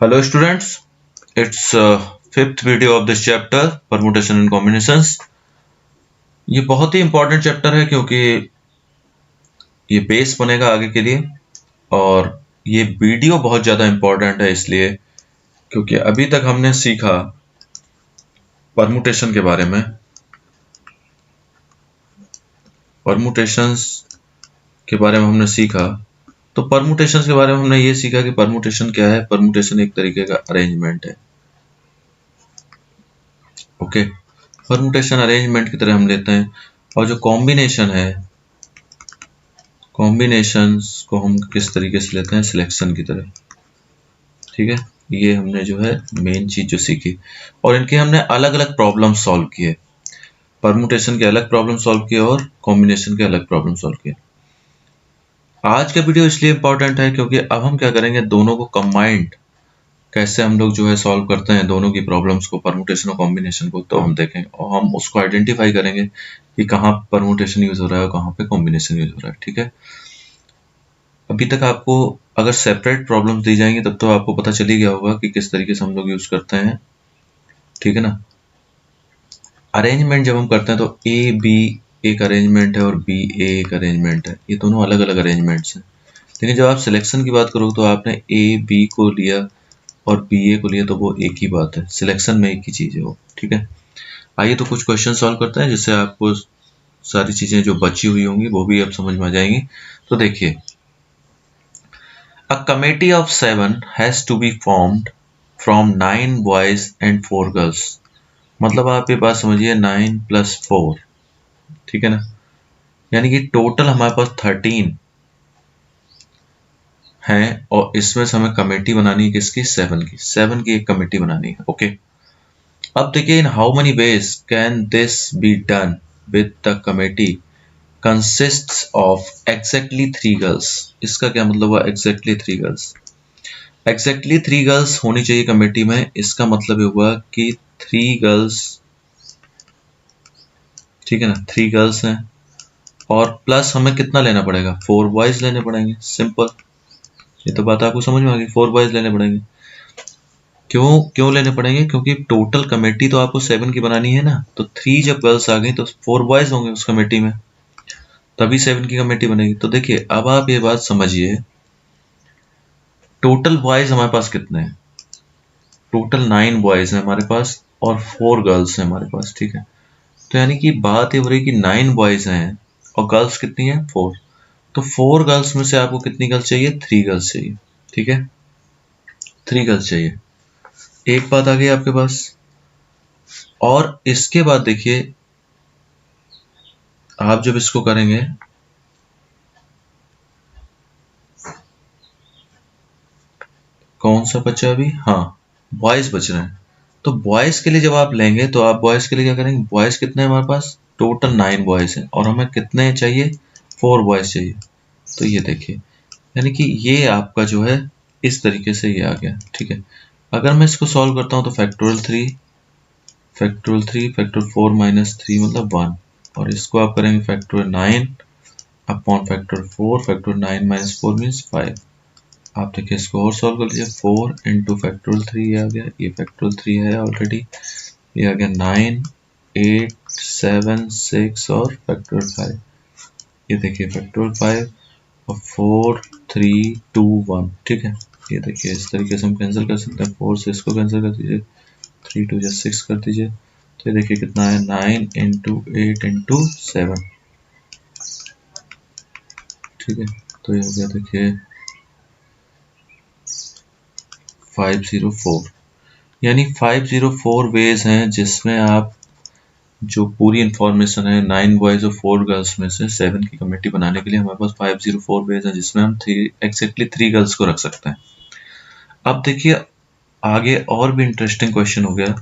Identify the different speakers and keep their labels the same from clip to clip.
Speaker 1: Hello students, it's fifth video of this chapter permutation and combinations। ये बहुत ही important chapter है क्योंकि ये बेस बनेगा आगे के लिए और ये वीडियो बहुत ज़्यादा important है इसलिए क्योंकि अभी तक हमने सीखा परमुटेशन के बारे में। परमुटेशंस के बारे में हमने सीखा, तो परमुटेशंस के बारे में हमने ये सीखा कि परमुटेशन क्या है। परमुटेशन एक तरीके का अरेंजमेंट है। ओके, परमुटेशन अरेंजमेंट की तरह हम लेते हैं और जो कॉम्बिनेशन है, कॉम्बिनेशंस को हम किस तरीके से लेते हैं, सिलेक्शन की तरह। ठीक है, ये हमने जो है मेन चीज जो सीखी और इनके हमने अलग अलग प्रॉब्लम सॉल्व किए। परमुटेशन के अलग प्रॉब्लम सॉल्व किए और कॉम्बिनेशन के अलग प्रॉब्लम सॉल्व किए। आज का वीडियो इसलिए इंपॉर्टेंट है क्योंकि अब हम क्या करेंगे, दोनों को कंबाइंड कैसे हम लोग जो है सॉल्व करते हैं दोनों की प्रॉब्लम्स को, परमुटेशन और कॉम्बिनेशन को, तो हम देखेंगे और हम उसको आइडेंटिफाई करेंगे कि कहाँ परमुटेशन यूज हो रहा है और कहाँ पे कॉम्बिनेशन यूज हो रहा है। ठीक है, अभी तक आपको अगर सेपरेट प्रॉब्लम्स दी जाएंगी तब तो आपको पता चल ही गया होगा कि किस तरीके से हम लोग यूज करते हैं। ठीक है ना, अरेंजमेंट जब हम करते हैं तो ए बी एक अरेंजमेंट है और बी ए एक अरेंजमेंट है, ये दोनों अलग अलग अरेंजमेंट्स हैं। लेकिन जब आप सिलेक्शन की बात करोगे तो आपने ए बी को लिया और बी ए को लिया तो वो एक ही बात है, सिलेक्शन में एक ही चीज है वो। ठीक है, आइए तो कुछ क्वेश्चन सॉल्व करते हैं जिससे आपको सारी चीजें जो बची हुई होंगी वो भी अब समझ में आ जाएंगी। तो देखिए, a committee of 7 has to be formed from 9 boys and 4 girls. मतलब आप ये बात समझिए, 9 + 4, ठीक है ना, यानी कि टोटल हमारे पास 13 है और इसमें से हमें कमेटी बनानी है किसकी, 7 की एक कमेटी बनानी है। ओके, अब देखिए, इन how many ways can this be done with the committee consists of exactly 3 girls. इसका क्या मतलब हुआ, एग्जैक्टली 3 गर्ल्स। एग्जैक्टली 3 गर्ल्स होनी चाहिए कमेटी में, इसका मतलब ये हुआ कि 3 गर्ल्स, ठीक है ना, 3 गर्ल्स हैं और प्लस हमें कितना लेना पड़ेगा, 4 बॉयज लेने पड़ेंगे। सिंपल, ये तो बात आपको समझ में आ गई, 4 बॉयज लेने पड़ेंगे। क्यों लेने पड़ेंगे, क्योंकि टोटल कमेटी तो आपको 7 की बनानी है ना, तो 3 जब गर्ल्स आ गई तो 4 बॉयज होंगे उस कमेटी में, तभी 7 की कमेटी बनेगी। तो देखिए, अब आप ये बात समझिए, टोटल बॉयज हमारे पास कितने हैं, टोटल 9 बॉयज हैं हमारे पास और 4 गर्ल्स हैं हमारे पास। ठीक है, तो यानी कि बात ये हो रही है कि 9 बॉयज हैं और गर्ल्स कितनी है, 4। तो 4 गर्ल्स में से आपको कितनी गर्ल्स चाहिए, 3 गर्ल्स चाहिए। ठीक है, 3 गर्ल्स चाहिए। एक बात आ गई आपके पास। और इसके बाद देखिए, आप जब इसको करेंगे, कौन सा बचा अभी, हाँ, बॉयज बच रहे हैं। तो बॉयज के लिए जब आप लेंगे तो आप बॉयज के लिए क्या करेंगे, बॉयज कितने हैं हमारे पास, टोटल 9 बॉयज हैं और हमें कितने चाहिए, 4 बॉयज चाहिए। तो ये देखिए, यानी कि ये आपका जो है इस तरीके से ये आ गया। ठीक है, अगर मैं इसको सॉल्व करता हूं तो फैक्टोरियल 3 फैक्टर 4 - 3 मतलब 1, और इसको आप करेंगे factorial 9 upon factor 4, factor 9 - 4 means 5। आप देखिए, इसको और सॉल्व कर लीजिए, 4 × फैक्टोरियल 3 ये आ गया, ये फैक्टोरियल 3 है ऑलरेडी, ये आ गया 9 8 7 6 और फैक्टोरियल 5। ये देखिए फैक्टोरियल 5 और 4 3 2 1। ठीक है, ये देखिए इस तरीके से हम कैंसिल कर सकते हैं, 4 से इसको कैंसिल कर दीजिए, 3 2 = 6 कर दीजिए, तो ये देखिए कितना है, 9 × 8 × 7। ठीक है, तो ये हो गया देखिए 504, यानी 504 वेज हैं जिसमें आप जो पूरी इंफॉर्मेशन है 9 बॉयज और 4 गर्ल्स में से 7 की कमेटी बनाने के लिए हमारे पास 504 वेज हैं जिसमें हम एग्जैक्टली 3 गर्ल्स को रख सकते हैं। अब देखिए आगे और भी इंटरेस्टिंग क्वेश्चन हो गया,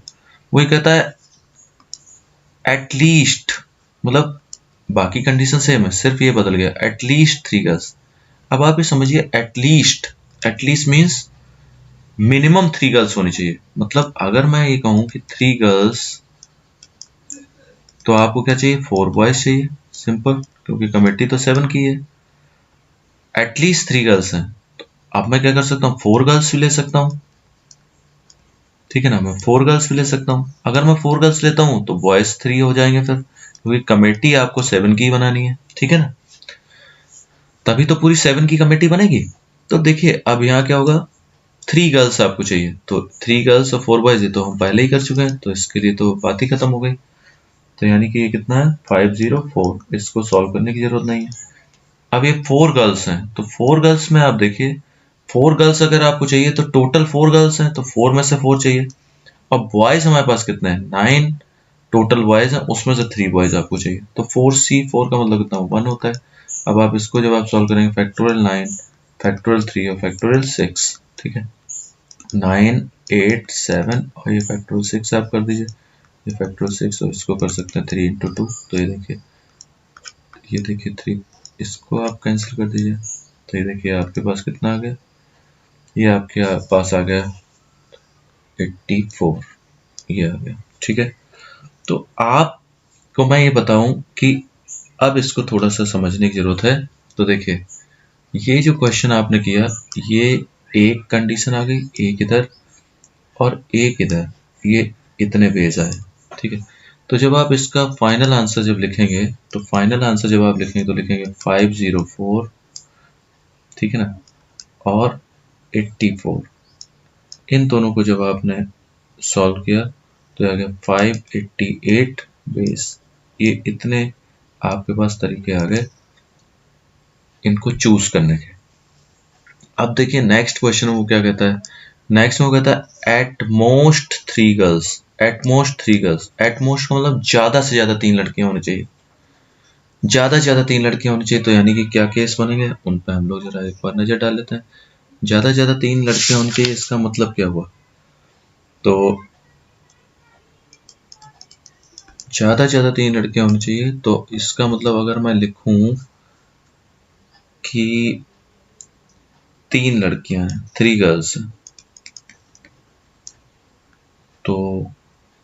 Speaker 1: वो कहता है एटलीस्ट, मतलब बाकी कंडीशन सेम है, सिर्फ ये बदल गया, एटलीस्ट 3 गर्ल्स। अब आप ये समझिए, एटलीस्ट मीन्स मिनिमम 3 गर्ल्स होनी चाहिए। मतलब अगर मैं ये कहूं कि 3 गर्ल्स, तो आपको क्या चाहिए, 4 बॉयज चाहिए। सिंपल, क्योंकि कमेटी तो 7 की है, एटलीस्ट 3 गर्ल्स हैं। तो अब मैं क्या कर सकता हूँ, 4 गर्ल्स भी ले सकता हूँ। ठीक है ना। मैं 4 गर्ल्स भी ले सकता हूँ। अगर मैं 4 गर्ल्स लेता हूँ तो बॉयज 3 हो जाएंगे फिर, क्योंकि कमेटी आपको 7 की बनानी है, ठीक है ना, तभी तो पूरी 7 की कमेटी बनेगी। तो देखिए अब यहाँ क्या होगा, 3 गर्ल्स आपको चाहिए, तो 3 गर्ल्स और 4 बॉयज, ये तो हम पहले ही कर चुके हैं, तो इसके लिए तो बात ही खत्म हो गई। तो यानी कि ये कितना है 504, इसको सॉल्व करने की जरूरत नहीं है। अब ये 4 गर्ल्स हैं, तो 4 गर्ल्स में आप देखिए 4 गर्ल्स अगर आपको चाहिए तो टोटल 4 गर्ल्स हैं, तो 4 में से 4 चाहिए। और बॉयज हमारे पास कितने हैं, 9 टोटल बॉयज हैं, उसमें से 3 बॉयज आपको चाहिए, तो 4C4 का मतलब कितना 1 होता है। अब आप इसको जब आप सॉल्व करेंगे फैक्टोरियल 9 फैक्टोरियल 3 और फैक्टोरियल 6, ठीक है, 9 8 7 और ये फैक्टोरियल 6 आप कर दीजिए, ये फैक्टोरियल 6 और इसको कर सकते हैं 3 × 2, तो ये देखिए 3, इसको आप कैंसिल कर दीजिए, तो ये देखिए आपके पास कितना आ गया, ये आपके पास आ गया 84, ये आ गया, ठीक है। तो आपको मैं ये बताऊं कि अब इसको थोड़ा सा समझने की जरूरत है। तो देखिए ये जो क्वेश्चन आपने किया, ये एक कंडीशन आ गई, एक इधर और एक इधर, ये इतने बेस आए, ठीक है। तो जब आप इसका फाइनल आंसर जब लिखेंगे, तो फाइनल आंसर जब आप लिखेंगे तो लिखेंगे 504, ठीक है ना, और 84, इन दोनों को जब आपने सॉल्व किया तो आ गया 588 बेस। ये इतने आपके पास तरीके आ गए इनको चूज करने के। अब देखिए नेक्स्ट क्वेश्चन वो क्या कहता है, नेक्स्ट में वो कहता है at most 3 girls, at most 3 girls, at most का मतलब ज्यादा से ज्यादा 3 लड़कियां होनी चाहिए, ज्यादा से ज्यादा 3 लड़कियां होनी चाहिए। तो यानी कि क्या केस बनेंगे उन पर हम लोग जरा एक बार नजर डाल लेते हैं। ज्यादा से ज्यादा 3 लड़कियां होनी चाहिए, इसका मतलब क्या हुआ, तो ज्यादा से ज्यादा 3 लड़कियां होनी चाहिए, तो इसका मतलब अगर मैं लिखूं कि 3 लड़कियां हैं, 3 गर्ल्स हैं, तो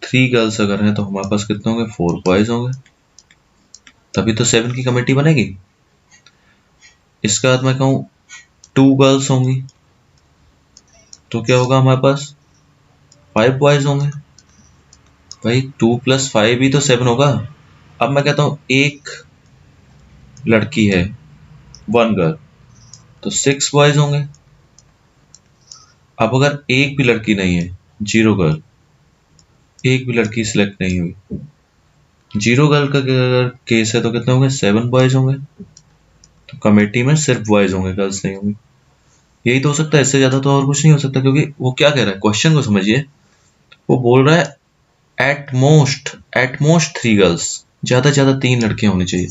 Speaker 1: 3 गर्ल्स अगर हैं तो हमारे पास कितने होंगे 4 बॉयज होंगे, तभी तो 7 की कमेटी बनेगी। इसके बाद मैं कहूं 2 गर्ल्स होंगी, तो क्या होगा हमारे पास 5 बॉयज होंगे, भाई 2 + 5 ही तो 7 होगा। अब मैं कहता हूं एक लड़की है 1 गर्ल, तो 6 बॉयज होंगे। अब अगर एक भी लड़की नहीं है, 0 गर्ल, एक भी लड़की सिलेक्ट नहीं हुई, 0 गर्ल का अगर केस है तो कितने होंगे 7 बॉयज होंगे, तो कमेटी में सिर्फ बॉयज होंगे, गर्ल्स नहीं होंगी। यही तो हो सकता है, इससे ज्यादा तो और कुछ नहीं हो सकता, क्योंकि वो क्या कह रहा है, क्वेश्चन को समझिए, वो बोल रहा है एट मोस्ट 3 गर्ल्स, ज्यादा से ज्यादा 3 लड़कियां होनी चाहिए।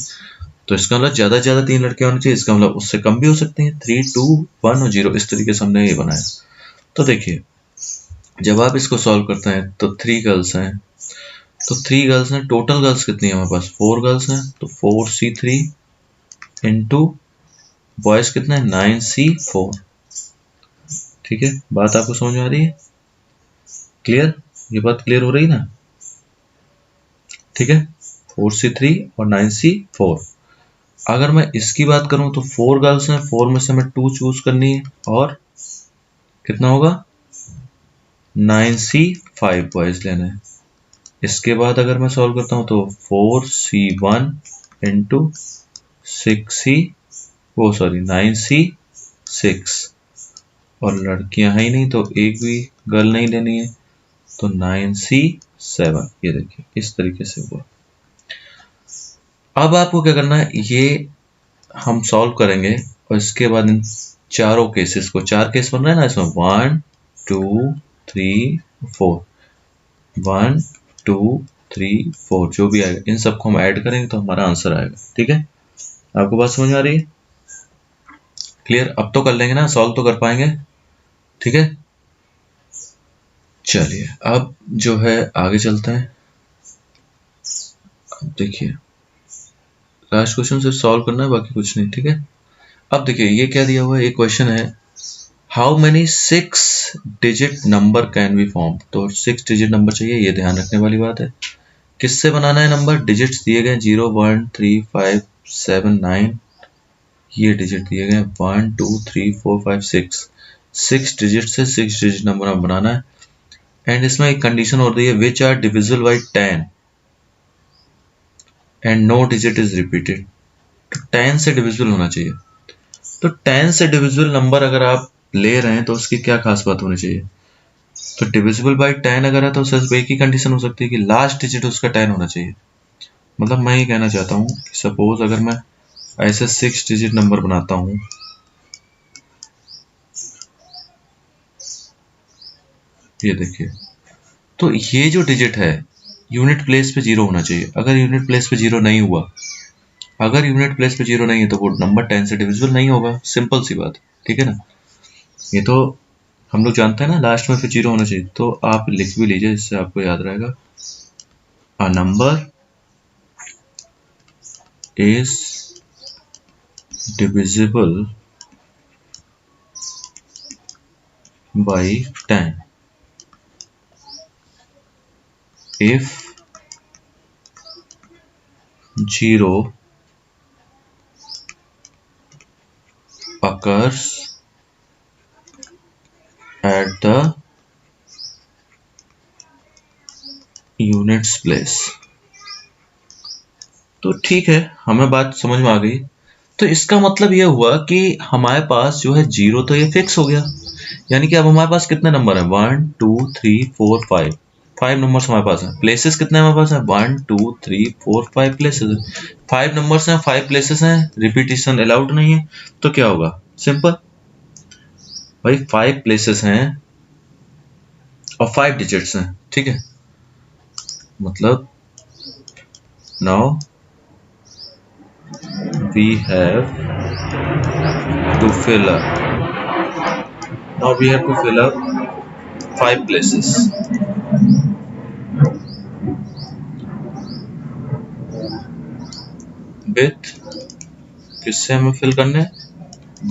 Speaker 1: तो इसका मतलब ज्यादा से ज्यादा 3 लड़कियां होनी चाहिए, इसका मतलब उससे कम भी हो सकती हैं, 3 2 1 और 0, इस तरीके से हमने ये बनाया। तो देखिए जब आप इसको सॉल्व करते हैं तो 3 गर्ल्स हैं, तो 3 गर्ल्स हैं, टोटल गर्ल्स कितनी है हमारे पास 4 गर्ल्स हैं, तो 4C3 इंटू बॉयज कितने हैं 9C4, ठीक है। बात आपको समझ में आ रही है, क्लियर, ये बात क्लियर हो रही ना, ठीक है। 4C3 और 9C4। अगर मैं इसकी बात करूं तो 4 गर्ल्स हैं, 4 में से हमें 2 चूज करनी है, और कितना होगा 9C5 बॉयज लेना है। इसके बाद अगर मैं सॉल्व करता हूं तो 4C1 इंटू 9C6, और लड़कियां है ही नहीं तो एक भी गर्ल नहीं लेनी है, तो 9C7, ये देखिए इस तरीके से हुआ। अब आपको क्या करना है, ये हम सॉल्व करेंगे और इसके बाद इन चारों केसेस को, 4 केस बन रहे हैं ना इसमें, 1 2 3 4, 1 2 3 4 जो भी आएगा इन सबको हम ऐड करेंगे तो हमारा आंसर आएगा, ठीक है। आपको बात समझ आ रही है, क्लियर। अब तो कर लेंगे ना, सॉल्व तो कर पाएंगे, ठीक है। चलिए अब जो है आगे चलते हैं। अब देखिए लास्ट क्वेश्चन सिर्फ सॉल्व करना है, बाकी कुछ नहीं, ठीक है। अब देखिए ये क्या दिया हुआ है, एक क्वेश्चन है how many 6 digit number can be form, तो 6 डिजिट नंबर चाहिए, ये ध्यान रखने वाली बात है। किससे बनाना है नंबर, डिजिट्स दिए गए 0 1 3 5 7 9, ये डिजिट दिए गए 1 2 3 4 5 6 डिजिट से 6 डिजिट नंबर हम बनाना है। एंड इसमें एक कंडीशन और दी है, which are divisible by 10 and no digit is repeated. तो 10 से डिविजिबल होना चाहिए। तो 10 से डिविजिबल नंबर अगर आप ले रहे हैं तो उसकी क्या खास बात होनी चाहिए? तो डिविजिबल बाई 10 अगर है तो सिर्फ एक ही कंडीशन हो सकती है कि लास्ट डिजिट उसका 10 होना चाहिए। मतलब मैं ये कहना चाहता हूँ कि सपोज अगर मैं ऐसे 6 डिजिट नंबर बनाता हूँ, ये देखिए, तो ये जो डिजिट है यूनिट प्लेस पे 0 होना चाहिए। अगर यूनिट प्लेस पे 0 नहीं हुआ, अगर यूनिट प्लेस पे 0 नहीं है तो वो नंबर 10 से डिविजिबल नहीं होगा। सिंपल सी बात, ठीक है ना। ये तो हम लोग जानते हैं ना, लास्ट में फिर 0 होना चाहिए। तो आप लिख भी लीजिए, इससे आपको याद रहेगा। A number is divisible by 10 if 0 occurs at the units place। तो ठीक है, हमें बात समझ में आ गई। तो इसका मतलब यह हुआ कि हमारे पास जो है 0 तो ये फिक्स हो गया, यानी कि अब हमारे पास कितने नंबर है? 1 2 3 4 5, 5 नंबर्स हमारे पास है। प्लेसेस कितने हमारे पास है? 1 2 3 4 5 प्लेसेस है। 5 नंबर्स हैं, 5 प्लेसेस हैं, रिपीटिशन अलाउड नहीं है। तो क्या होगा? सिंपल भाई, 5 प्लेसेस हैं और 5 डिजिट्स हैं, ठीक है। मतलब now we have to fill up 5 places with, किससे हमें फिल करने?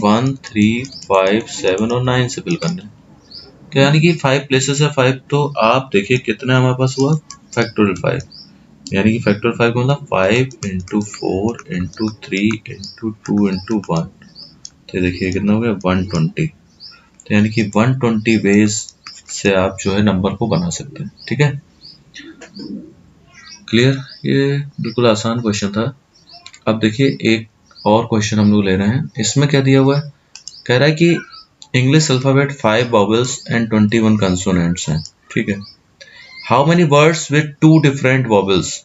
Speaker 1: 1 3 5 7 और 9 से फिल करने। तो यानी कि 5 प्लेसेस है 5। तो आप देखिए कितना हमारे पास हुआ? फैक्टोरियल 5, यानी कि फैक्टोरियल 5 का मतलब 5 इंटू 4 इंटू 3 इंटू 2 इंटू 1। तो देखिए कितना हो गया? 120। तो यानी कि 120 वेज से आप जो है नंबर को बना सकते हैं, ठीक है। क्लियर? ये बिल्कुल आसान क्वेश्चन था। अब देखिए एक और क्वेश्चन हम लोग ले रहे हैं। इसमें क्या दिया हुआ है? कह रहा है कि English alphabet 5 vowels and 21 consonants हैं, ठीक है। How many words with 2 different vowels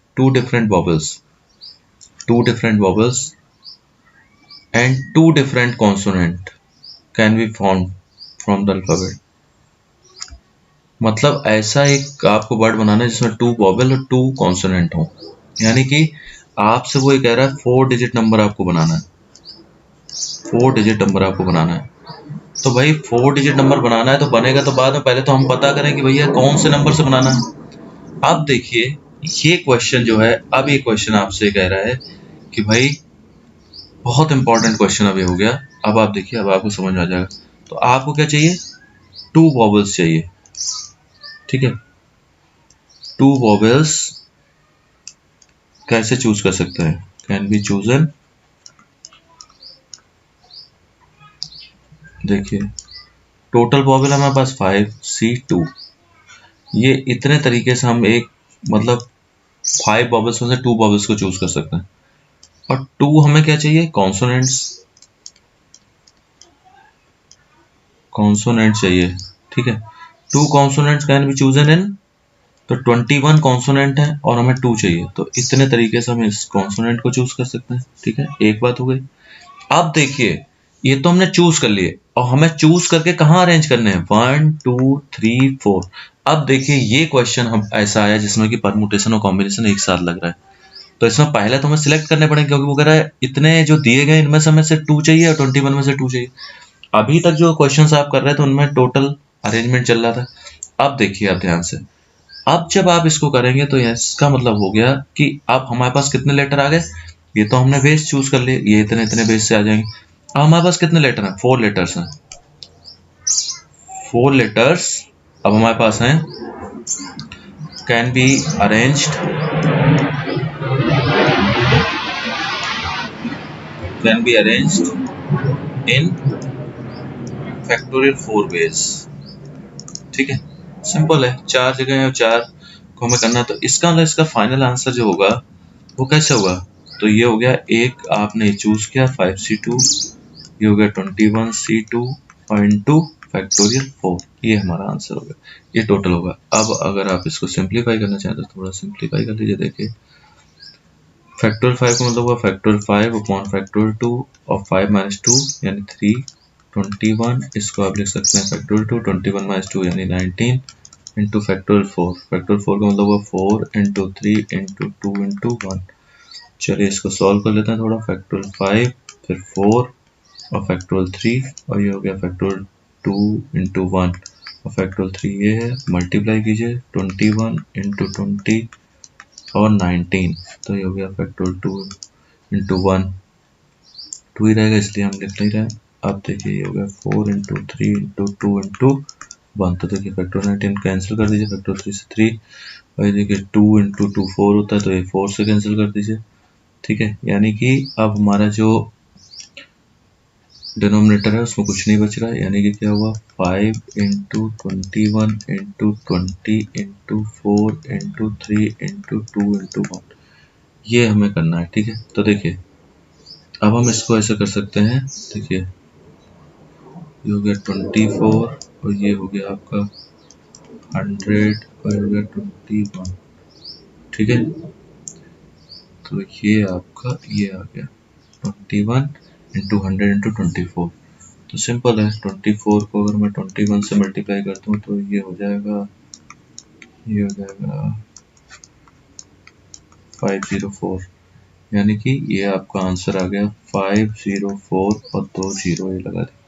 Speaker 1: and 2 different consonant can be formed from the alphabet? मतलब ऐसा एक आपको वर्ड बनाना है जिसमें 2 वॉवेल और 2 कॉन्सोनेंट हो। यानी कि आपसे वो ये कह रहा है 4 डिजिट नंबर आपको बनाना है, 4 डिजिट नंबर आपको बनाना है। तो भाई 4 डिजिट नंबर बनाना है तो बनेगा तो बाद में, पहले तो हम पता करें कि भैया कौन से नंबर से बनाना है। अब देखिए ये क्वेश्चन जो है, अब ये क्वेश्चन आपसे कह रहा है कि भाई बहुत इंपॉर्टेंट क्वेश्चन अब ये हो गया। अब आप देखिए, अब आपको समझ में आ जाएगा। तो आपको क्या चाहिए? 2 वॉवेल्स चाहिए, ठीक है। 2 वॉवेल्स कैसे चूज कर सकते हैं? कैन बी चूजन, देखिए टोटल वॉवेल हमारे पास 5 C2। ये इतने तरीके से हम एक मतलब 5 वॉवेल्स में से 2 वॉवेल्स को चूज कर सकते हैं। और 2 हमें क्या चाहिए? कॉन्सोनेंट चाहिए, ठीक है। 2 कॉन्सोनेंट्स कैन बी चूजन इन, तो 21 कॉन्सोनेंट है और हमें 2 चाहिए। तो इतने तरीके से हम इस कॉन्सोनेंट को चूज कर सकते हैं, ठीक है। एक बात हो गई। अब देखिए ये तो हमने चूज कर लिए और हमें चूज करके कहाँ अरेंज करने हैं? 1 2 3 4। अब देखिए ये क्वेश्चन हम ऐसा आया जिसमें कि परमुटेशन और कॉम्बिनेशन एक साथ लग रहा है। तो इसमें पहले तो हमें सिलेक्ट करने पड़ेंगे, क्योंकि वो कह रहा है इतने जो दिए गए इनमें से हमें से 2 चाहिए और 21 में से 2 चाहिए। अभी तक जो क्वेश्चन आप कर रहे थे तो उनमें टोटल अरेंजमेंट चल रहा था। अब देखिए आप ध्यान से, अब जब आप इसको करेंगे तो इसका मतलब हो गया कि अब हमारे पास कितने लेटर आ गए? ये तो हमने बेस चूज कर लिए, ये इतने इतने बेस से आ जाएंगे। अब हमारे पास कितने लेटर हैं? 4 लेटर्स हैं। 4 लेटर्स अब हमारे पास हैं, can be arranged in factorial 4 ways, ठीक है। सिंपल है, 4 जगह है, 4 को हमें करना है। तो इसका मतलब इसका फाइनल आंसर जो होगा वो कैसे होगा, तो ये हो गया एक आपने चूज किया 5c2, ये हो गया 21c2 और इंटू फैक्टोरियल 4, ये हमारा आंसर होगा, ये टोटल होगा। अब अगर आप इसको सिंप्लीफाई करना चाहें तो थोड़ा सिंप्लीफाई कर लीजिए। देखिए फैक्टोरियल 5 का मतलब हुआ फैक्टोरियल 5 अपॉन फैक्टोरियल 2 और 5 माइनस 2 यानी 3, 21, इसको आप लिख सकते हैं फैक्टोरियल 2, 21 माइनस 2 यानी 19 इंटू फैक्टोरियल 4, फैक्टोरियल 4 का मतलब हुआ 4 इंटू 3 इंटू 2 इंटू 1। चलिए इसको सॉल्व कर लेते हैं थोड़ा, फैक्टोरियल 5 फिर 4 और फैक्टोरियल 3 और ये हो गया फैक्टोरियल 2 इंटू 1 और फैक्टोरियल 3 ये है, मल्टीप्लाई कीजिए 21 इंटू 20 और 19, तो ये हो गया फैक्टोरियल 2 इंटू 1, 2 ही रहेगा इसलिए हम लिख नहीं रहे हैं। अब देखिए ये हो गया 4 इंटू 3 इंटू 2 इंटू 1, तो देखिए फैक्टोरियल 19 कैंसिल कर दीजिए, फैक्टोरियल 3 से 3 और ये देखिए 2 इंटू 2 4 होता है, तो ये 4 से कैंसिल कर दीजिए। ठीक है, यानी कि अब हमारा जो डिनोमिनेटर है उसमें कुछ नहीं बच रहा है, यानी कि क्या हुआ 5 into 21 into 20 into 4 into 3 into 2 into 1, ये हमें करना है। ठीक है, तो देखिए अब हम इसको ऐसे कर सकते हैं, देखिए ये हो गया 24 और ये हो गया आपका 100 और ये हो गया 21। ठीक है, तो ये आपका ये आ गया 21 इंटू 100 इंटू 24, तो सिंपल है 24 को अगर मैं 21 से मल्टीप्लाई करता हूँ तो ये हो जाएगा 504, यानी कि ये आपका आंसर आ गया 504 और 2 जीरो ये लगा दी।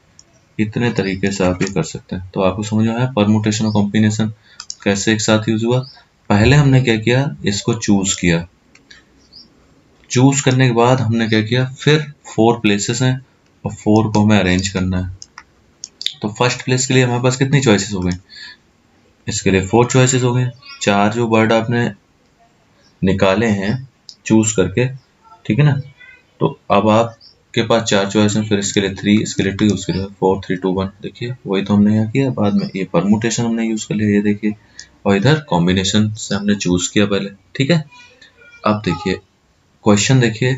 Speaker 1: इतने तरीके से आप ये कर सकते हैं। तो आपको समझ में आया परमुटेशन और कॉम्बिनेशन कैसे एक साथ यूज हुआ। पहले हमने क्या किया, इसको चूज किया, चूज करने के बाद हमने क्या किया, फिर 4 प्लेसेस हैं और 4 को हमें अरेंज करना है। तो फर्स्ट प्लेस के लिए हमारे पास कितनी चॉइसेस हो गई, इसके लिए 4 चॉइसेस हो गए, 4 जो वर्ड आपने निकाले हैं चूज करके, ठीक है ना। तो अब आपके पास 4 चॉइस हैं, फिर इसके लिए 3, इसके लिए 2, उसके लिए 4 3 2 1, देखिए वही तो हमने यहाँ किया। बाद में ये परमुटेशन हमने यूज कर लिया, ये देखिए, और इधर कॉम्बिनेशन से हमने चूज किया पहले। ठीक है, अब देखिए क्वेश्चन, देखिए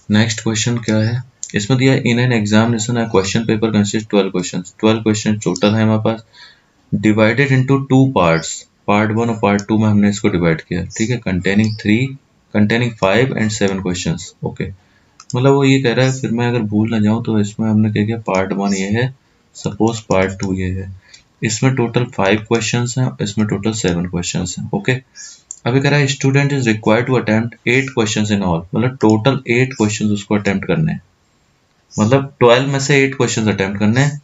Speaker 1: नेक्स्ट क्वेश्चन क्या है, इसमें दिया in an examination question paper consist 12 question, 12 question total है हमारे पास, डिवाइडेड इनटू 2 पार्ट्स, पार्ट 1 और पार्ट 2 में हमने इसको डिवाइड किया। ठीक है, कंटेनिंग 5 एंड 7 क्वेश्चंस। ओके, मतलब वो ये कह रहा है, फिर मैं अगर भूल ना जाऊं तो इसमें हमने क्या किया, पार्ट 1 ये है, सपोज पार्ट 2 ये है, इसमें टोटल 5 क्वेश्चंस हैं, इसमें टोटल 7 क्वेश्चंस हैं। ओके, अभी कह रहा है student is required to attempt 8 questions in all, मतलब टोटल 8 क्वेश्चंस उसको अटेम्प्ट करने हैं, मतलब 12 में से 8 क्वेश्चंस अटेम्प्ट करने हैं,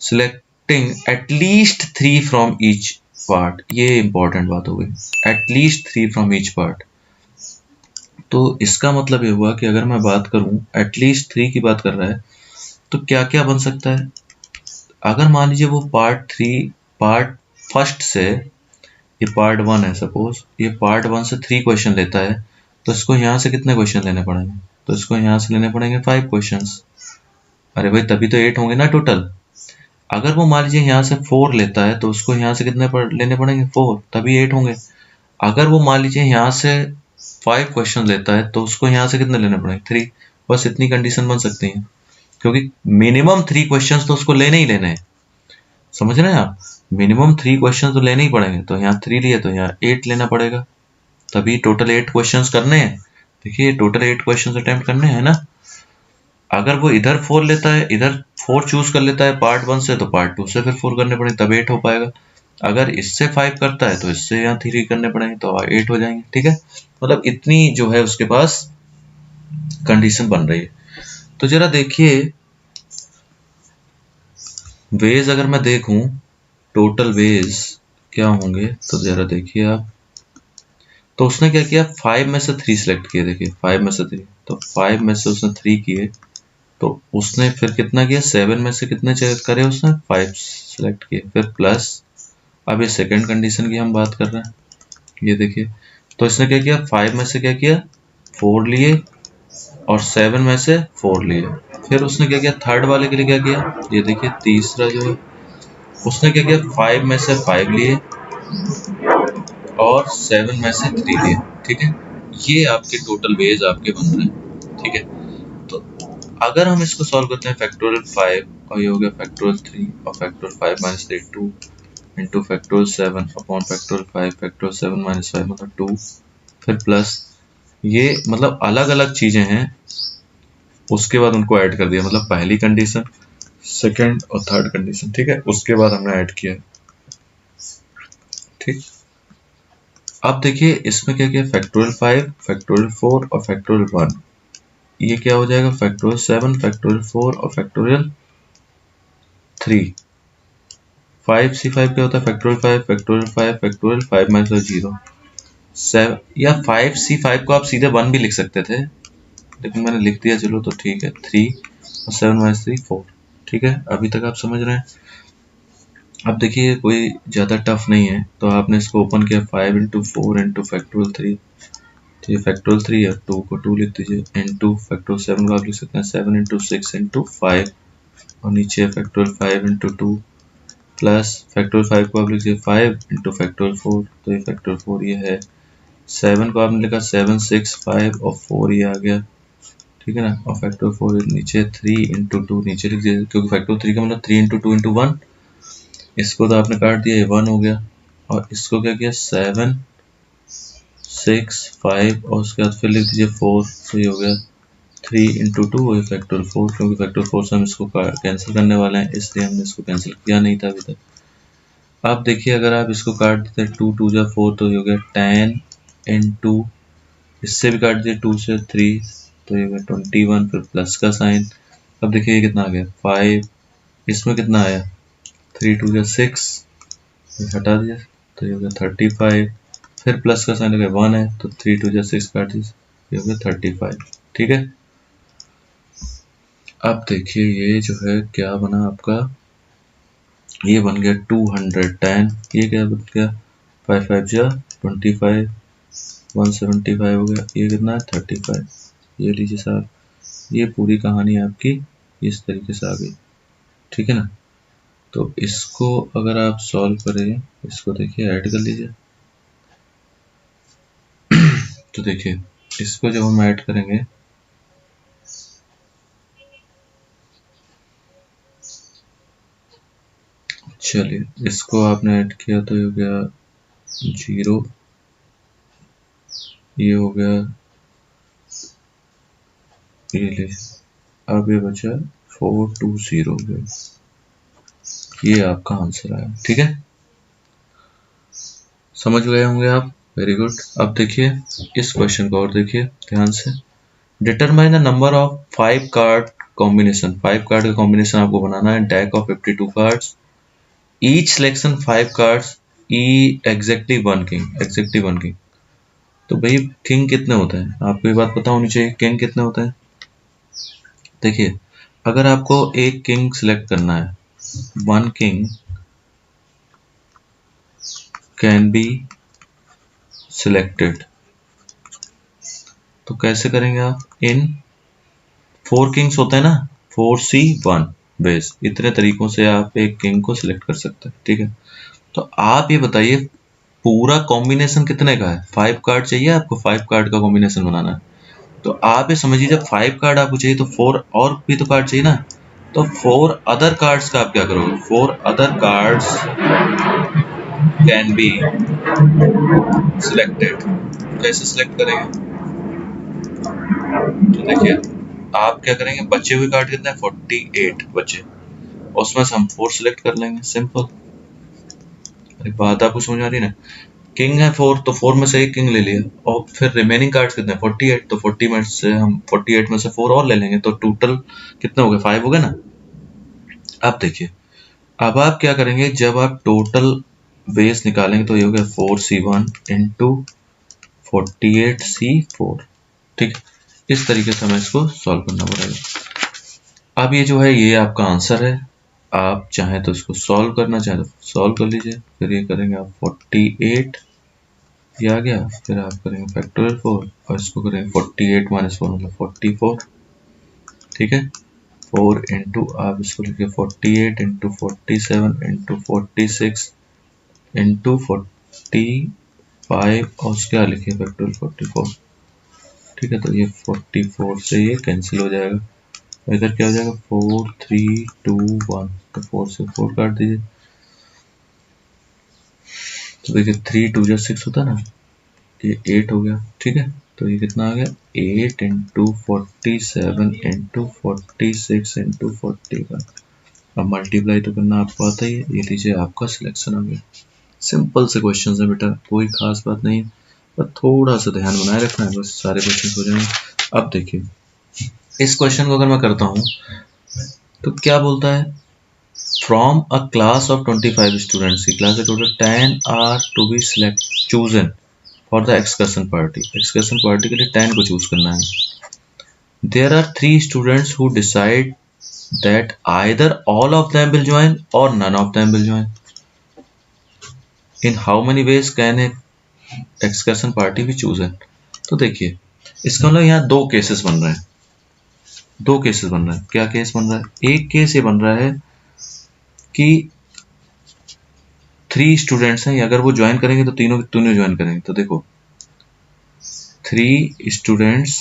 Speaker 1: selecting at least 3 from each part, ये इंपॉर्टेंट बात हो गई, एटलीस्ट 3 फ्रॉम ईच पार्ट। तो इसका मतलब ये हुआ कि अगर मैं बात करूं एटलीस्ट 3 की बात कर रहा है, तो क्या क्या बन सकता है। अगर मान लीजिए वो पार्ट फर्स्ट से, ये पार्ट 1 है सपोज, ये पार्ट 1 से 3 क्वेश्चन लेता है, तो इसको यहाँ से कितने क्वेश्चन लेने पड़ेंगे, तो इसको यहाँ से लेने पड़ेंगे 5 क्वेश्चंस। अरे भाई तभी तो 8 होंगे ना टोटल। अगर वो मान लीजिए यहाँ से 4 लेता है, तो उसको यहाँ से कितने लेने पड़ेंगे 4, तभी 8 होंगे। अगर वो मान लीजिए यहाँ से 5 क्वेश्चन लेता है, तो उसको यहाँ से कितने लेने पड़ेंगे 3, बस इतनी कंडीशन बन सकती है, क्योंकि मिनिमम 3 क्वेश्चंस तो उसको लेने ही लेने हैं, समझ रहे हैं आप, मिनिमम 3 क्वेश्चन तो लेने ही पड़ेंगे। तो यहाँ 3 लिए तो यहाँ 8 लेना पड़ेगा, तभी टोटल 8 क्वेश्चंस करने हैं। देखिए टोटल 8 क्वेश्चंस अटेम्प्ट करने हैं ना। अगर वो इधर 4 लेता है, इधर 4 चूज कर लेता है पार्ट 1 से, तो पार्ट 2 से फिर 4 करने पड़ेंगे, तब 8 हो पाएगा। अगर इससे 5 करता है तो इससे यहाँ 3 करने पड़ेंगे, तो 8 हो जाएंगे। ठीक है, मतलब इतनी जो है उसके पास कंडीशन बन रही है। तो जरा देखिए वेज, अगर मैं देखूं टोटल वेज क्या होंगे, तो जरा देखिए आप। तो उसने क्या किया, 5 में से 3 सिलेक्ट किए, देखिए 5 में से 3, तो 5 में से उसने 3 किए, तो उसने फिर कितना किया, 7 में से कितने करे उसने, 5 सिलेक्ट किए, फिर प्लस, अब ये सेकंड कंडीशन की हम बात कर रहे हैं, ये देखिए। तो इसने क्या किया, 5 में से क्या किया 4 लिए और 7 में से 4 लिए, फिर उसने क्या किया थर्ड वाले के लिए क्या किया, ये देखिए तीसरा जो है उसने क्या किया, 5 में से 5 लिए और 7 में से 3 लिए। ठीक है, ये आपके टोटल वेज आपके बन रहे हैं। ठीक है, तो अगर हम इसको सॉल्व करते हैं फैक्टोरियल 5 और ये हो गया फैक्टोरियल 3 और factorial 5 minus 3 2 into factorial 7 upon factorial 5 factorial 7 minus 5 मतलब 2 फिर प्लस ये मतलब अलग अलग चीजें हैं, उसके बाद उनको ऐड कर दिया, मतलब पहली कंडीशन सेकंड और थर्ड कंडीशन। ठीक है, उसके बाद हमने ऐड किया। ठीक, अब देखिए इसमें क्या किया, फैक्टोरियल 5 फैक्टोरियल 4 और फैक्टोरियल 1, ये क्या हो जाएगा फैक्टोरियल 7 फैक्टोरियल 4 और फैक्टोरियल 3। 5c5 क्या होता है, फैक्टोरियल 5 फैक्टोरियल 5 फैक्टोरियल 5 माइनस 0 7, या 5c5 को आप सीधे 1 भी लिख सकते थे, लेकिन मैंने लिख दिया, चलो तो ठीक है। 3 और 7 माइनस 3 4। ठीक है, अभी तक आप समझ रहे हैं। अब देखिए कोई ज़्यादा टफ नहीं है, तो आपने इसको ओपन किया 5 इंटू 4 इंटू फैक्टोरियल 3, तो ये फैक्टोरियल 3 है, 2 को 2 लिख दीजिए इंटू फैक्टोरियल 7 को आप लिख सकते हैं 7 इंटू 6 इंटू 5 और नीचे फैक्टोरियल 5 इंटू 2 प्लस फैक्टोरियल 5 को आप लिख दीजिए 5 इंटू फैक्टोरियल 4, तो ये फैक्टोरियल 4 ये है। 7 को आपने लिखा 7 6 5 और 4 ये आ गया। ठीक है ना, और फैक्टोरियल 4 नीचे 3 इंटू 2 नीचे लिख दीजिए, क्योंकि फैक्टोरियल 3 का मतलब 3 इंटू 2 इंटू 1, इसको तो आपने काट दिया, ये 1 हो गया। और इसको क्या किया 7 6 5 और उसके बाद फिर लिख दीजिए 4, तो ये हो गया 3 इंटू 2 वही फैक्टोरियल 4, क्योंकि फैक्टोरियल 4 से हम इसको कैंसिल करने वाले हैं, इसलिए हमने इसको कैंसिल किया नहीं था अभी तक। अब देखिए अगर आप इसको काट देते हैं 2 2 जा 4, तो ये हो गया 10 इंटू, इससे भी काट दिए 2 से 3, तो ये हो गया 21 फिर प्लस का साइन। अब देखिए ये कितना आ गया 5, इसमें कितना आया 3 2 जा 6, हटा दिया तो ये हो गया 35, फिर प्लस का साइन हो गया 1 है, तो 3 2 जा 6 काट दीजिए, ये हो गया 35। ठीक है, अब देखिए ये जो है क्या बना आपका, ये बन गया 210, ये क्या बन गया 5 5 जा 25 175 हो गया, ये कितना है 35। ये लीजिए साहब, ये पूरी कहानी आपकी इस तरीके से आ गई। ठीक है ना, तो इसको अगर आप सॉल्व करें, इसको देखिए ऐड कर लीजिए। तो देखिए इसको जब हम ऐड करेंगे, चलिए इसको आपने ऐड किया तो ये हो गया 0, ये हो गया, ये लीजिए, अब ये बचा 420 हो गया, ये आपका आंसर आया। ठीक है, समझ गए होंगे आप, वेरी गुड। अब देखिए इस क्वेश्चन को और देखिए ध्यान से, determine the number of 5 card combination, 5 card का कॉम्बिनेशन आपको बनाना है, deck of 52 cards, each selection 5 cards, E exactly 1 king, exactly 1 king. तो भाई किंग कितने होते हैं आपको ये बात पता होनी चाहिए, किंग कितने होते हैं। देखिए अगर आपको एक किंग सिलेक्ट करना है, 1 किंग कैन बी सिलेक्टेड, तो कैसे करेंगे आप, इन 4 किंग्स होते हैं ना, 4c1 बेस, इतने तरीकों से आप एक किंग को सिलेक्ट कर सकते हैं। ठीक है, तो आप ये बताइए पूरा कॉम्बिनेशन कितने का है, 5 कार्ड चाहिए आपको, 5 कार्ड का कॉम्बिनेशन बनाना है, तो आप ये समझिए जब 5 कार्ड आपको चाहिए तो 4 और भी तो कार्ड चाहिए ना, तो 4 अदर कार्ड्स का आप क्या करोगे, 4 other cards can be selected, कैसे सिलेक्ट करेंगे, तो देखिए आप क्या करेंगे, बचे हुए कार्ड कितने हैं 48 बचे, उसमें से हम 4 सिलेक्ट कर लेंगे, सिंपल। अरे बात आपको समझ आ रही है ना, किंग है 4, तो 4 में से एक किंग ले लिया, और फिर रिमेनिंग कार्ड्स कितने हैं 48, तो 40 में से हम 48 में से 4 और ले लेंगे, तो टोटल कितने हो गए 5 हो गए ना। अब देखिए अब आप क्या करेंगे, जब आप टोटल बेस निकालेंगे तो ये हो गया 4c1 इंटू 48c4। ठीक, इस तरीके से हमें इसको सॉल्व करना पड़ेगा। अब ये जो है ये आपका आंसर है, आप चाहें तो इसको सॉल्व करना चाहें तो सॉल्व कर लीजिए, फिर ये करेंगे आप 48, ये आ गया, फिर आप करेंगे फैक्टोरियल 4 और इसको करेंगे 48 माइनस 4 मतलब 44। ठीक है, 4 इंटू आप इसको लिखिए 48 इंटू 47 इंटू 46 इंटू 45 और उसके लिखिए फैक्टोरियल 44। ठीक है, तो ये 44 से ये कैंसिल हो जाएगा, इधर क्या हो जाएगा 4 3 2 1, तो 4 से 4 काट दीजिए, तो देखिए 3 2 6 होता है ना, ये 8 हो गया। ठीक है, तो ये कितना आ गया 8 इंटू 47 इंटू 46 इंटू 45। अब मल्टीप्लाई तो करना आपको आता ही है, ये लीजिए आपका सिलेक्शन आ गया। सिंपल से क्वेश्चन है बेटा, कोई खास बात नहीं है, पर थोड़ा सा ध्यान बनाए रखना है, बस सारे क्वेश्चन हो जाएंगे। अब देखिए इस क्वेश्चन को अगर मैं करता हूँ तो क्या बोलता है, from a class of 25 students, की क्लास है total 10 are to be select chosen for the excursion party. Excursion party के लिए 10 को चूज करना है। There are 3 students who decide that either all of them will join or none of them will join. In how many ways can a excursion party be chosen. तो देखिए इसका मतलब यहाँ दो केसेस बन रहे हैं, दो केसेस बन रहा है। क्या केस बन रहा है, एक केस ये बन रहा है कि 3 स्टूडेंट्स हैं, अगर वो ज्वाइन करेंगे तो तीनों ज्वाइन करेंगे। तो देखो 3 students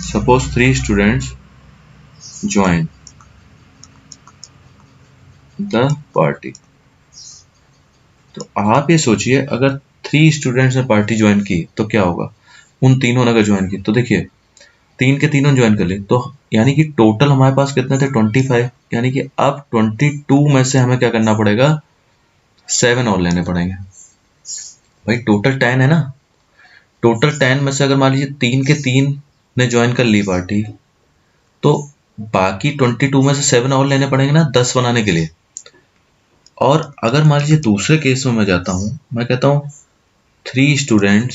Speaker 1: suppose 3 students join the party. तो आप ये सोचिए अगर 3 स्टूडेंट्स ने पार्टी ज्वाइन की तो क्या होगा, उन तीनों ने अगर ज्वाइन की तो देखिए 3 के तीनों ज्वाइन कर ली, तो यानी कि टोटल हमारे पास कितने थे 25, यानी कि अब 22 में से हमें क्या करना पड़ेगा 7 और लेने पड़ेंगे। भाई टोटल 10 है ना, टोटल 10 में से अगर मान लीजिए 3 के 3 ने ज्वाइन कर ली पार्टी, तो बाकी 22 में से 7 और लेने पड़ेंगे ना 10 बनाने के लिए। और अगर मान लीजिए दूसरे केस में मैं जाता हूं, मैं कहता हूं 3 student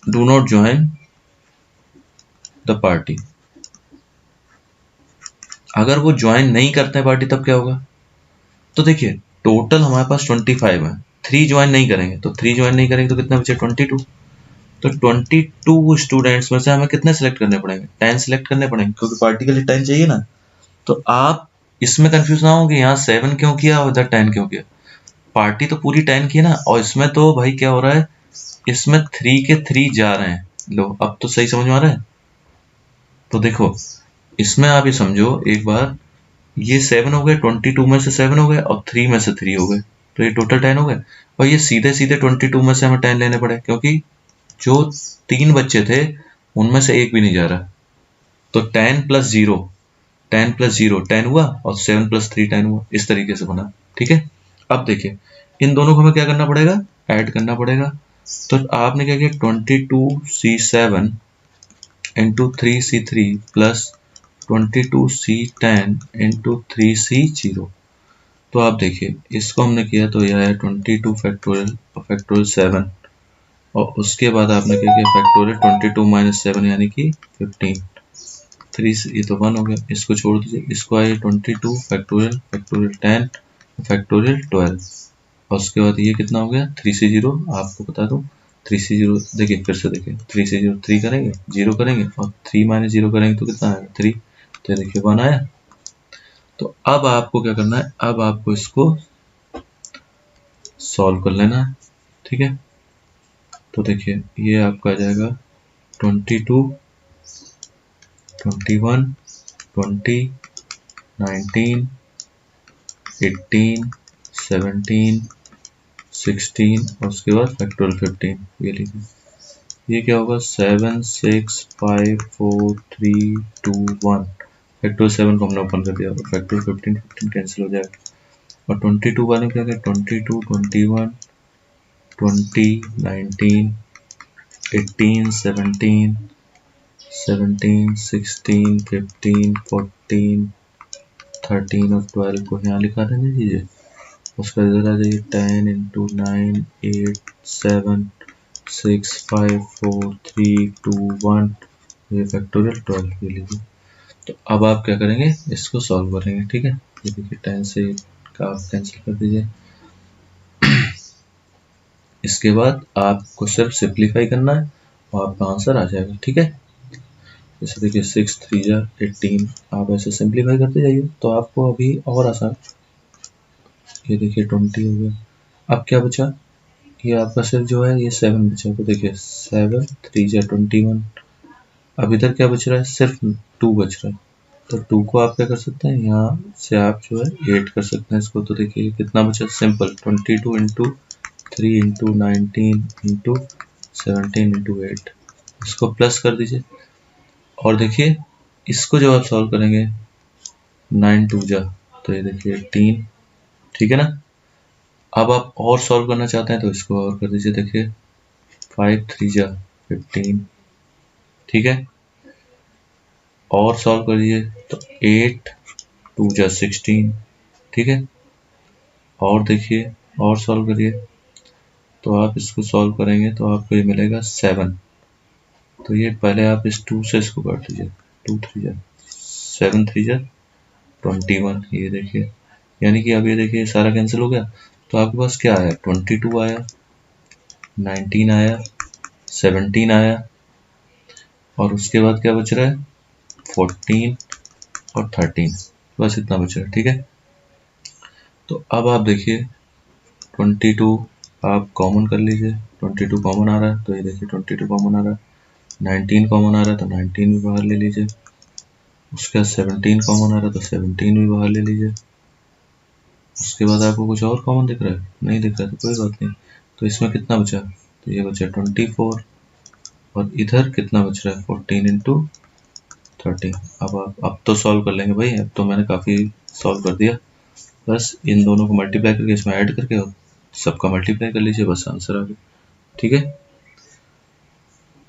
Speaker 1: do not join the party. अगर वो ज्वाइन नहीं करते हैं पार्टी तब क्या होगा, तो देखिए टोटल हमारे पास 25 है, 3 ज्वाइन नहीं करेंगे तो 3 ज्वाइन नहीं करेंगे तो कितना बचे 22। तो 22 स्टूडेंट्स में से हमें कितने सिलेक्ट करने पड़ेंगे 10 सिलेक्ट करने पड़ेंगे, क्योंकि पार्टी के लिए 10 चाहिए ना। तो आप इसमें कंफ्यूज ना होंगे यहाँ 7 क्यों किया और इधर 10 क्यों किया, पार्टी तो पूरी 10 की है ना, और इसमें तो भाई क्या हो रहा है, इसमें 3 के 3 जा रहे हैं। लो अब तो सही समझ में आ रहा है। तो देखो इसमें आप ये समझो एक बार, ये 7 हो गए, 22 में से 7 हो गए और 3 में से 3 हो गए, तो ये टोटल 10 हो गए। और ये सीधे सीधे 22 में से हमें 10 लेने पड़े, क्योंकि जो 3 बच्चे थे उनमें से एक भी नहीं जा रहा। तो 10 प्लस 0 10 हुआ और 7 प्लस 3 10 हुआ, इस तरीके से बना। ठीक है, अब देखिए इन दोनों को हमें क्या करना पड़ेगा, ऐड करना पड़ेगा। तो आपने क्या किया 22C7 into 3C3 plus 22C10 into 3C0। तो आप देखिए इसको हमने किया तो यह है 22 फैक्टोरियल 7, और उसके बाद आपने क्या किया फैक्टोरियल 22 माइनस 7 यानी कि 15। 3 ये तो 1 हो गया, इसको छोड़ दीजिए, इसको आए 22 फैक्टोरियल 10 फैक्टोरियल 12, और उसके बाद ये कितना हो गया 3C0। आपको बता दूं 3C0 देखिए फिर से देखिए 3C0 3 करेंगे 0 करेंगे और 3 माइनस 0 करेंगे तो कितना आएगा 3, तो देखिए 1 आया। तो अब आपको क्या करना है, अब आपको इसको सॉल्व कर लेना है। ठीक है, तो देखिए ये आपका आ जाएगा 22 21 20 19 18 17 16 और उसके बाद फैक्टोरियल 15। ये लीजिए ये क्या होगा 7 6 5 4 3 2 1। फैक्टोरियल 7 को हमने ओपन कर दिया, फैक्टोरियल 15 कैंसिल हो जाएगा। और 22 वाले क्या क्या 22 21 20 19 18 17 16 15 14 13 और 12 को यहाँ लिखा देने दीजिए। उसका इधर आ जाइए 10 इंटू 9 8 7 6 5 4 3 2 1, ये फैक्टोरियल 12 ले लीजिए। तो अब आप क्या करेंगे इसको सॉल्व करेंगे। ठीक है, ये देखिए 10 से आप कैंसिल कर दीजिए, इसके बाद आपको सिर्फ सिंप्लीफाई करना है और आपका आंसर आ जाएगा। ठीक है, जैसे देखिए 6 3 जा 18, आप ऐसे सिंप्लीफाई करते जाइए तो आपको अभी और आसान। ये देखिए 20 हो गया। अब क्या बचा, ये आपका सिर्फ जो है ये 7 बचा, तो देखिए 7 3 जा 21। अब इधर क्या बच रहा है, सिर्फ 2 बच रहा है, तो 2 को आप क्या कर सकते हैं, यहाँ से आप जो है 8 कर सकते हैं इसको। तो देखिए कितना बचा, simple 22 into 3 into 19 into 17 into 8, इसको प्लस कर दीजिए। और देखिए इसको जब आप सॉल्व करेंगे 9 2 जा, तो ये देखिए 18। ठीक है ना। अब आप और सॉल्व करना चाहते हैं तो इसको और कर दीजिए, देखिए 5 3 जा 15। ठीक है, और सॉल्व करिए तो 8 2 जा 16। ठीक है, और देखिए और सॉल्व करिए तो आप इसको सॉल्व करेंगे तो आपको ये मिलेगा 7। तो ये पहले आप इस 2 से इसको काट लीजिए, 2 3 जा 7 3 जा 21। ये देखिए, यानी कि अब ये देखिए सारा कैंसिल हो गया, तो आपके पास क्या आया, 22 आया, 19 आया, 17 आया, और उसके बाद क्या बच रहा है, 14 और 13, बस इतना बच रहा है। ठीक है, तो अब आप देखिए 22 आप कॉमन कर लीजिए, 22 कॉमन आ रहा है तो ये देखिए 22 कॉमन आ रहा है, 19 कॉमन आ रहा है तो 19 भी बाहर ले लीजिए, उसके बाद 17 कॉमन आ रहा है तो 17 भी बाहर ले लीजिए। उसके बाद आपको कुछ और कॉमन दिख रहा है, नहीं दिख रहा है तो कोई बात नहीं। तो इसमें कितना बचा, तो ये बचा 24, और इधर कितना बच रहा है 14 इंटू 30। अब तो सॉल्व कर लेंगे भाई, अब तो मैंने काफ़ी सॉल्व कर दिया। बस इन दोनों को मल्टीप्लाई करके इसमें ऐड करके और सबका मल्टीप्लाई कर लीजिए, बस आंसर आ गया। ठीक है,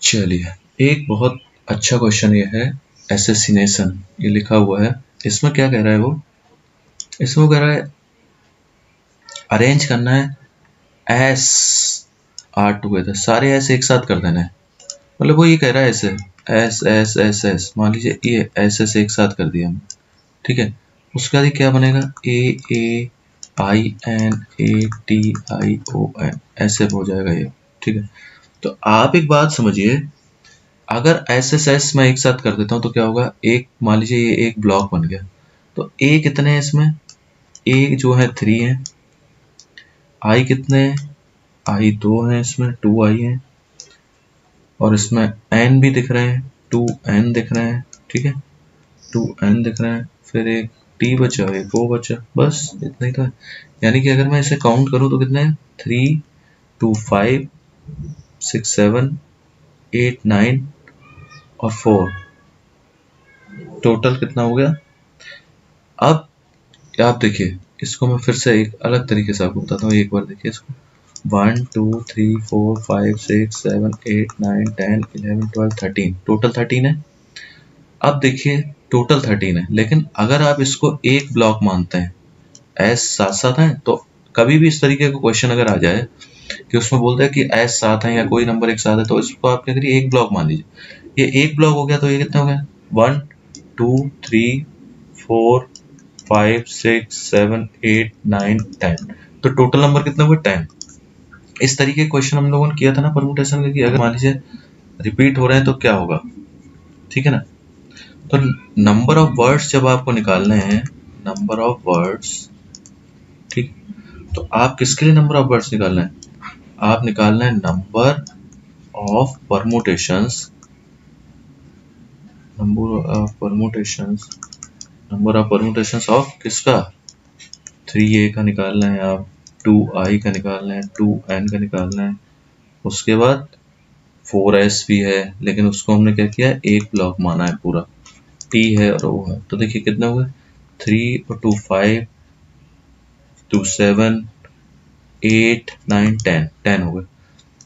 Speaker 1: चलिए एक बहुत अच्छा क्वेश्चन ये है, एसेसिनेशन, ये लिखा हुआ है। इसमें क्या कह रहा है वो, इसमें कह रहा है अरेंज करना है एस आर टुगेदर, सारे एस एक साथ कर देना है। मतलब वो ये कह रहा है ऐसे एस एस एस एस, मान लीजिए ये एस एस एक साथ कर दिया हमने। ठीक है, उसके बाद क्या बनेगा, A I N A T I O N, ऐसे हो जाएगा ये। ठीक है, तो आप एक बात समझिए, अगर एस एस एस मैं एक साथ कर देता हूँ तो क्या होगा, एक मान लीजिए ये एक ब्लॉक बन गया, तो ए कितने हैं इसमें, ए जो है 3 है, आई कितने हैं, आई 2 हैं इसमें, 2 आई हैं, और इसमें एन भी दिख रहे हैं, 2 एन दिख रहे हैं। ठीक है, 2 एन दिख रहे हैं, फिर एक टी बचा, एक ओ बचा, बस इतना ही था। यानी कि अगर मैं इसे काउंट करूं तो कितने हैं, 3 2 5 6 7 8 9 और 4, टोटल कितना हो गया। अब आप देखिए इसको मैं फिर से एक अलग तरीके से आपको बताता हूँ, एक बार देखिए इसको, 1 2 3 4 5 6 7 8 9 10 11 12 13, टोटल 13 है। अब देखिए टोटल 13 है, लेकिन अगर आप इसको एक ब्लॉक मानते हैं, एस साथ साथ हैं, तो कभी भी इस तरीके का क्वेश्चन अगर आ जाए कि उसमें बोलता है कि एस साथ है या कोई नंबर एक साथ है, तो इसको आप क्या करिए, एक ब्लॉक मान लीजिए। ये एक ब्लॉक हो गया तो ये कितने हो गए, 1 2 3 4 5 6 7 8 9 10, तो टोटल नंबर कितने हुए, 10। इस तरीके के क्वेश्चन हम लोगों ने किया था ना परमुटेशन का, कि अगर मान लीजिए रिपीट हो रहे हैं तो क्या होगा। ठीक है ना, तो नंबर ऑफ वर्ड्स जब आपको निकालने हैं, नंबर ऑफ वर्ड्स, ठीक, तो आप किसके लिए नंबर ऑफ वर्ड्स निकालना है, आप निकालना है number of permutations, number of permutations, number of permutations of किसका, 3a का निकालना है, आप 2i का निकालना है, 2n का निकालना है, उसके बाद 4s भी है, लेकिन उसको हमने क्या किया, एक ब्लॉक माना है पूरा, t है और o है। तो देखिए कितने हुए, 3 और 2 5 2 7 8 9 10, 10 हो गए।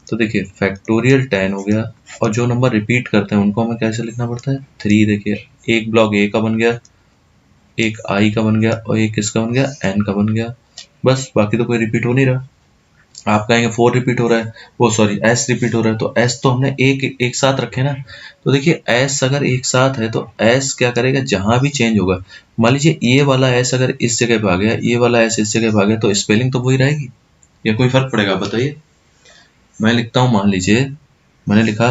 Speaker 1: तो देखिए फैक्टोरियल 10 हो गया, और जो नंबर रिपीट करते हैं उनको हमें कैसे लिखना पड़ता है, 3। देखिए एक ब्लॉक a का बन गया, एक i का बन गया, और एक किसका बन गया, n का बन गया, बस बाकी तो कोई रिपीट हो नहीं रहा। आप कहेंगे 4 रिपीट हो रहा है, वो सॉरी s रिपीट हो रहा है, तो s तो हमने एक साथ रखे ना। तो देखिए s अगर एक साथ है तो s क्या करेगा, जहां भी चेंज होगा, मान लीजिए ये वाला s अगर इस जगह पे आ गया, ये वाला s इस जगह पे आ गया, तो स्पेलिंग तो वही रहेगी, या कोई फर्क पड़ेगा, बताइए। मैं लिखता हूँ, मान लीजिए मैंने लिखा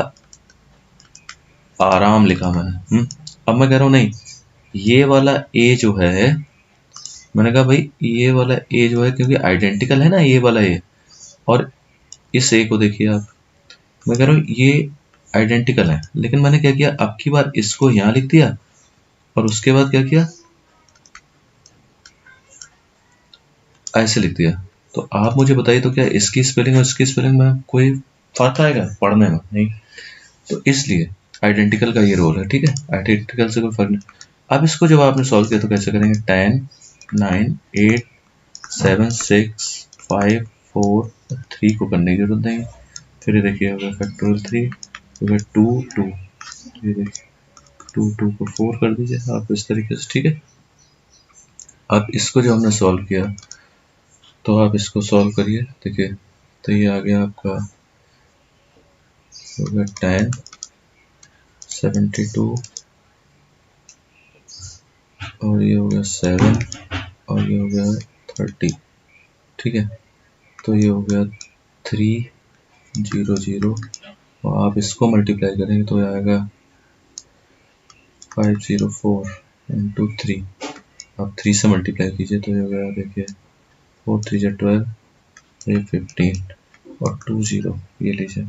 Speaker 1: आराम, लिखा मैंने। अब मैं कह रहा हूँ नहीं, ये वाला ए जो है, मैंने कहा भाई ये वाला ए जो है, क्योंकि आइडेंटिकल है ना ये वाला ए, और इस ए को देखिए आप, मैं कह रहा हूँ ये आइडेंटिकल है, लेकिन मैंने क्या किया, अब की बार इसको यहाँ लिख दिया और उसके बाद क्या किया, ऐसे लिख दिया। तो आप मुझे बताइए, तो क्या इसकी स्पेलिंग और इसकी स्पेलिंग में कोई फर्क आएगा पढ़ने में? नहीं। तो इसलिए आइडेंटिकल का ये रोल है, ठीक है, आइडेंटिकल से कोई फर्क नहीं। अब इसको जब आपने सॉल्व किया तो कैसे करेंगे, 10 9 8 7 6 5 4 3 को करने की जरूरत नहीं। फिर ये देखिए होगा फैक्टोरियल 3, फिर 2 2, ये देखिए 2 2 को 4 कर दीजिए आप इस तरीके से, ठीक है। अब इसको जो हमने सॉल्व किया, तो आप इसको सॉल्व करिए, देखिए तो ये आ गया आपका हो गया 10 72 और ये हो गया 7 और ये हो गया 30, ठीक है। तो ये हो गया 300 और आप इसको मल्टीप्लाई करेंगे तो ये आएगा 504 इंटू 3, आप 3 से मल्टीप्लाई कीजिए तो ये हो गया, देखिए 4 3 12, ये 15 और 20, ये लीजिए।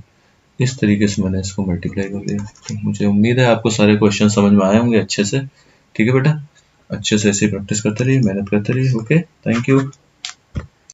Speaker 1: इस तरीके से मैंने इसको मल्टीप्लाई कर दिया। तो मुझे उम्मीद है आपको सारे क्वेश्चन समझ में आए होंगे अच्छे से, ठीक है बेटा। अच्छे से ऐसे प्रैक्टिस करते रहिए, मेहनत करते रहिए। Okay, thank you.